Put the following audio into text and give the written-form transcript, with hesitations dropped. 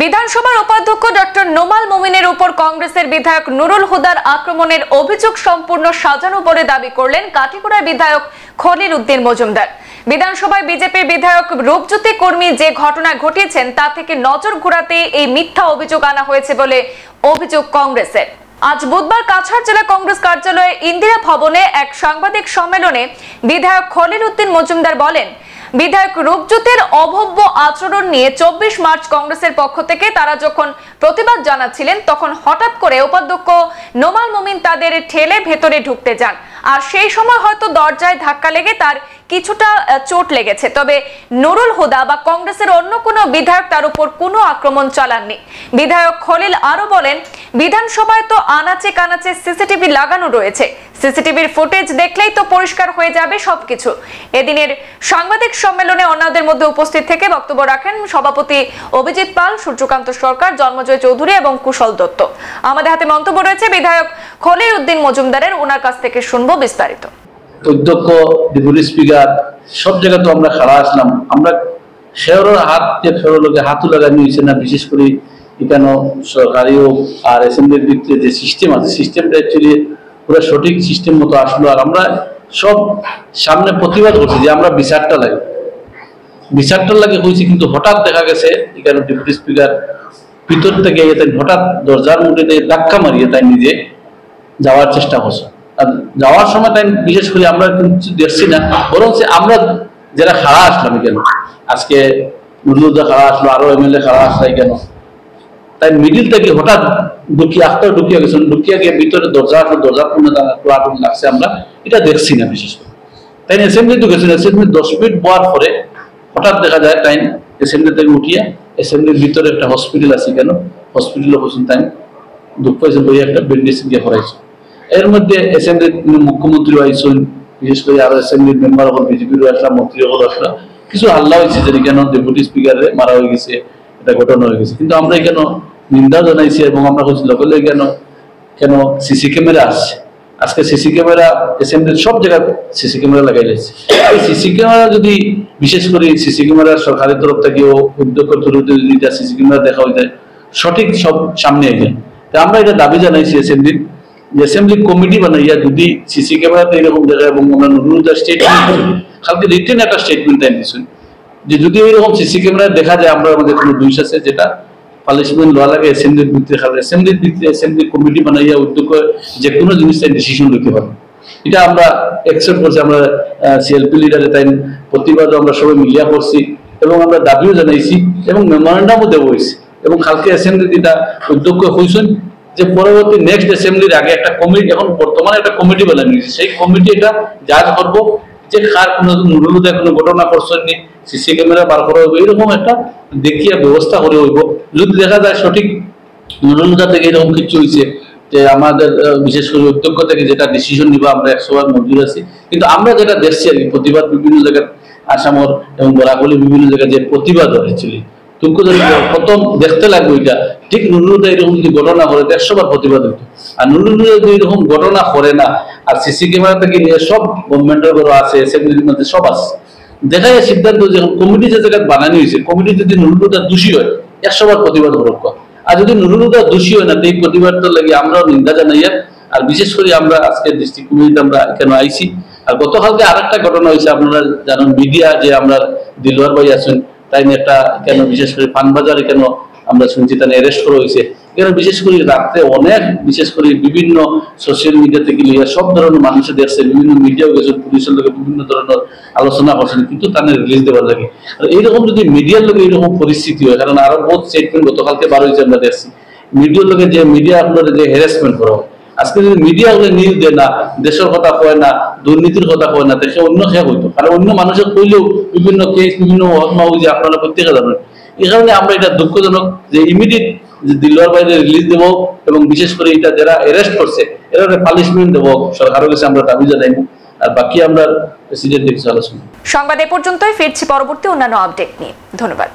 বিধানসভার উপাধ্যক্ষ ডক্টর নোমাল মোমিনের উপর কংগ্রেসের বিধায়ক নুরুল হুদার আক্রমণের অভিযোগ সম্পূর্ণ সাজানো বলে দাবি করলেন কাটিগড়ার বিধায়ক খলিল উদ্দিন মজুমদার। বিধানসভায় বিজেপির বিধায়ক রূপজ্যোতি কর্মী যে ঘটনা ঘটিয়েছেন তা থেকে নজর ঘোরাতে এই মিথ্যা অভিযোগ আনা হয়েছে বলে অভিযোগ কংগ্রেসের। আজ বুধবার কাছাড় জেলা কংগ্রেস কার্যালয়ে ইন্দিরা ভবনে এক সাংবাদিক সম্মেলনে বিধায়ক খলিল উদ্দিন মজুমদার বলেন, বিধায়ক রূপজ্যোতির অভব্য আচরণ নিয়ে 24 মার্চ কংগ্রেসের পক্ষ থেকে তারা যখন প্রতিবাদ জানাচ্ছিলেন তখন হঠাৎ করে উপাধ্যক্ষ নোমাল মোমিন তাদের ঠেলে ভেতরে ঢুকতে যান। আর সেই সময় হয়তো দরজায় ধাক্কা লেগে তার কিছুটা চোট লেগেছে, তবে নুরুল হুদা বা কংগ্রেসের অন্য কোনো বিধায়ক তার উপর কোনো আক্রমণ চালাননি। বিধায়ক খলিল আরো বলেন, বিধানসভায় তো আনাচে কানাচে সিসিটিভি লাগানো রয়েছে, সিসিটিভির ফুটেজ দেখলেই তো পরিষ্কার হয়ে যাবে সবকিছু। এদিনের সাংবাদিক সম্মেলনে অন্যদের মধ্যে উপস্থিত থেকে বক্তব্য রাখেন সভাপতি অভিজিৎ পাল, সূর্যকান্ত সরকার, জন্মজয় চৌধুরী এবং কুশল দত্ত। আমাদের হাতে মন্তব্য রয়েছে বিধায়ক খলিল উদ্দিন মজুমদারের, ওনার কাছ থেকে শুনবো বিস্তারিত। অধ্যক্ষ, ডেপুটি স্পিকার সব জায়গায় তো আমরা খাড়া আসলাম, আমরা শেয়ারের হাত যে ফেরোলোকে হাতও লাগানো হয়েছে না, বিশেষ করে এখানে সরকারি আর অ্যাসেম্বলির দিক থেকে যে সিস্টেম আছে, সিস্টেমটা অ্যাকচুয়ালি পুরো সঠিক সিস্টেম মতো আসলো। আর আমরা সব সামনে প্রতিবাদ করছি যে আমরা বিচারটা লাগে হয়েছে, কিন্তু হঠাৎ দেখা গেছে এখানে ডেপুটি স্পিকার ভিতর থেকে হঠাৎ দরজার মুঠে ধাক্কা মারিয়ে তাই নিজে যাওয়ার চেষ্টা করছে। আর যাওয়ার সময় তাই বিশেষ করে আমরা কিন্তু দেখছি না, বরং আমরা যারা খাড়া আসলাম কেন, আজকে নুরুলুদা খাড়া আসলো, আরো এমএলএ খাড়া আসলাই কেন, তাই মিডিল থেকে হঠাৎ ঢুকিয়ে গেছেন, ঢুকিয়ে গিয়ে ভিতরে দরজা আসলো, দরজা পূর্ণ আগুন লাগছে, আমরা এটা দেখছি না বিশেষ করে। তাই অ্যাসেম্বলি তো গেছেন, অ্যাসেম্বলি 10 মিনিট বোয়ার পরে হঠাৎ দেখা যায় তাই অ্যাসেম্বলি থেকে উঠিয়ে অ্যাসেম্বলির ভিতরে একটা হসপিটাল আছে কেন, হসপিটালে বসুন তাই দুঃখ পাইছে বই একটা ব্যান্ডেজ দিয়ে ভরাইছে। এর মধ্যে অ্যাসেম্বলির মুখ্যমন্ত্রী আইসন, বিশেষ করে আরো অ্যাসেম্বলির মেম্বার হল, বিজেপির আসলাম, মন্ত্রী হল আসলাম, কিছু হাল্লা হয়েছে যে কেন ডেপুটি স্পিকারে মারা হয়ে গেছে, এটা ঘটনা হয়ে গেছে। কিন্তু আমরা এখানে নিন্দা জানাইছি এবং আমরা বলছি লোকালে কেন সিসি ক্যামেরা আসছে, আজকে সিসি ক্যামেরা অ্যাসেম্বলির সব জায়গায় সিসি ক্যামেরা লাগাই যাচ্ছে। এই সিসি ক্যামেরা যদি বিশেষ করে সিসি ক্যামেরা সরকারের তরফ থেকে উদ্যোগ যদি সিসি ক্যামেরা দেখা হয়ে যায়, সঠিক সব সামনে এসে আমরা এটা দাবি জানাইছি অ্যাসেম্বলির, যে অ্যাসেম্বলি কমিটি বানাইয়া যদি সিসি ক্যামেরাতে এরকম জায়গা এবং আমরা নুরুলুদার স্টেটমেন্ট কালকে রিটেন একটা স্টেটমেন্ট তাই দিচ্ছেন যে যদি এরকম সিসি ক্যামেরা দেখা যায় আমরা আমাদের কোনো দোষ আছে, যেটা পানিশমেন্ট লওয়া লাগে অ্যাসেম্বলির ভিতরে, অ্যাসেম্বলির ভিতরে অ্যাসেম্বলি কমিটি বানাইয়া উদ্যোগ যে কোনো জিনিস তাই ডিসিশন নিতে পারবো। এটা আমরা অ্যাকসেপ্ট করছি, আমরা সিএলপি লিডারে তাই প্রতিবাদও আমরা সবাই মিলিয়া করছি এবং আমরা দাবিও জানাইছি এবং মেমোরেন্ডামও দেওয়া হয়েছে। এবং কালকে অ্যাসেম্বলি যেটা উদ্যোগ হয়েছেন যে পরবর্তী নেক্সট অ্যাসেম্বলির আগে একটা কমিটি, এখন বর্তমানে একটা কমিটি বানানো হয়েছে, সেই কমিটি এটা জাজ করবো যে কার কোনো নুরুলুদা কোনো ঘটনা করছেন নি, সিসি ক্যামেরা বার করা হইব, এরকম একটা দেখিয়া ব্যবস্থা করে হইব। যদি দেখা যায় সঠিক নুরুলুদা থেকে এরকম কিছু হয়েছে, যে আমাদের বিশেষ করে উদ্যোগ থেকে যেটা ডিসিশন নিবা আমরা 100বার মঞ্জুর আছি। কিন্তু আমরা যেটা দেখছি আর কি, প্রতিবাদ বিভিন্ন জায়গায় আসামর এবং বরাকলি বিভিন্ন জায়গায় যে প্রতিবাদ হয়েছিল, প্রথম দেখতে লাগবে এটা ঠিক নুরুলুদা এরকম যদি ঘটনা করে 100বার প্রতিবাদ হইতো। আর নুরুলুদা যদি এরকম ঘটনা করে না, আর সিসি ক্যামেরা থেকে নিয়ে সব গভর্নমেন্টের ঘর আছে, অ্যাসেম্বলির মধ্যে সব আছে, দেখা যায় সিদ্ধান্ত যখন কমিটি যে জায়গায় বানানো হয়েছে, কমিটি যদি নুরুলুদা দোষী হয় 100বার প্রতিবাদ করব, আর যদি নুরুলুদা দোষী হয় না, এই প্রতিবাদটা লাগে আমরাও নিন্দা জানাই। আর বিশেষ করে আমরা আজকে ডিস্ট্রিক্ট কমিটিতে আমরা এখানে আইছি। আর গতকালকে আরেকটা ঘটনা হয়েছে, আপনারা জানেন মিডিয়া যে আমরা দিলওয়ার ভাই আছেন, তাই একটা কেন বিশেষ করে পানবাজারে কেন আমরা শুনছি তাই অ্যারেস্ট করা হয়েছে। এখানে বিশেষ করে রাত্রে অনেক, বিশেষ করে বিভিন্ন সোশ্যাল মিডিয়া থেকে সব ধরনের মানুষে দেখছে, বিভিন্ন মিডিয়াও গেছে, পুলিশের লোকে বিভিন্ন ধরনের আলোচনা করছেন, কিন্তু তাদের রিলিজ দেওয়ার লাগে। আর এইরকম যদি মিডিয়ার লোকে এইরকম পরিস্থিতি হয়, কারণ আরো বহুত স্টেটমেন্ট গতকালকে বার হয়েছে আমরা দেখছি, মিডিয়ার লোকে যে মিডিয়া আপনার যে হ্যারাসমেন্ট করা হয়, আজকে যদি মিডিয়া গুলো নিউজ দেয় না, দেশের কথা কয় না, দুর্নীতির কথা কয় না, দেখে অন্য খেয়া হইতো। কারণ অন্য মানুষের কইলেও বিভিন্ন কেস, বিভিন্ন মহত্মা যে আপনারা প্রত্যেকে জানেন। এই কারণে আমরা এটা দুঃখজনক যে ইমিডিয়েট দিলওয়ার বাইরে রিলিজ দেবো এবং বিশেষ করে এটা যারা অ্যারেস্ট করছে এরা পানিশমেন্ট দেবো, সরকারের কাছে আমরা দাবি জানাইব। আর বাকি আমরা প্রেসিডেন্ট দেখছি আলোচনা। সংবাদ এ পর্যন্তই, ফিরছি পরবর্তী অন্যান্য আপডেট নিয়ে। ধন্যবাদ।